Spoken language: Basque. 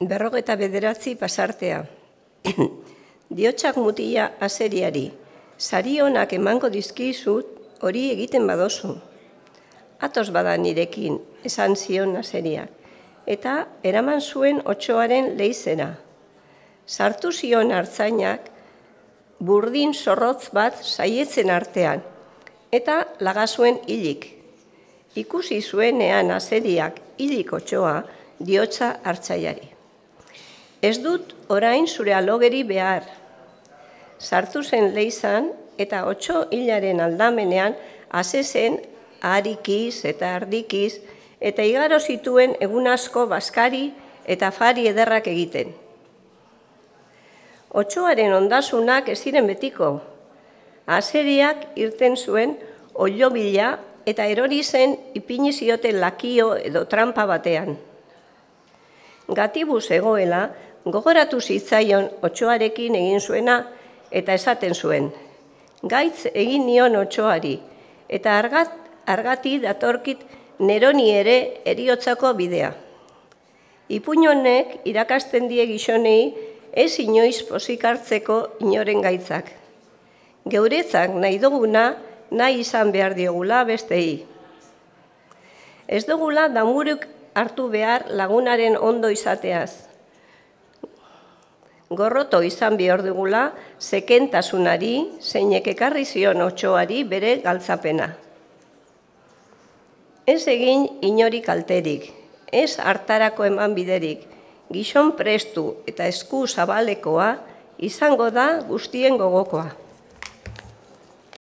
59 pasartea. Diotsak mutila azeriari, sari onak emango dizkizut hori egiten badozu. Atoz bada nirekin, esan zion azeriak, eta eraman zuen Otsoaren leizera. Sartu zion artzainak burdin zorrotz bat saietzen artean, eta laga zuen hilik. Ikusi zuenean azeriak hilik Otsoa, diotsa hartzaiari. Ez dut orain zure alogeri behar. Sartu zen leizan eta Otso hilaren aldamenean hase zen harikiz eta ardikiz eta igaro zituen egun asko bazkari eta afari ederrak egiten. Otsoaren ondasunak ez ziren betiko. Azeriak irten zuen oilobila eta erori zen ipini zioten lakio edo trampa batean. Gatibuz egoela, gogoratu zitzaion Otsoarekin egin zuena eta esaten zuen. Gaitz egin nion Otsoari eta argati datorkit neroni ere heriotzako bidea. Ipuin honek irakasten die gizonei ez inoiz pozik hartzeko inoren gaitzak. Geuretzak nahi duguna nahi izan behar diogula bestei. Ez dugula damuruk hartu behar lagunaren ondo izateaz. Gorroto izan behar dugula zekentasunari zeinek ekarri zion Otsoari bere galtzapena. Ez egin inori kalterik, ez hartarako eman biderik, gizon prestu eta esku zabalekoa izango da guztien gogokoa.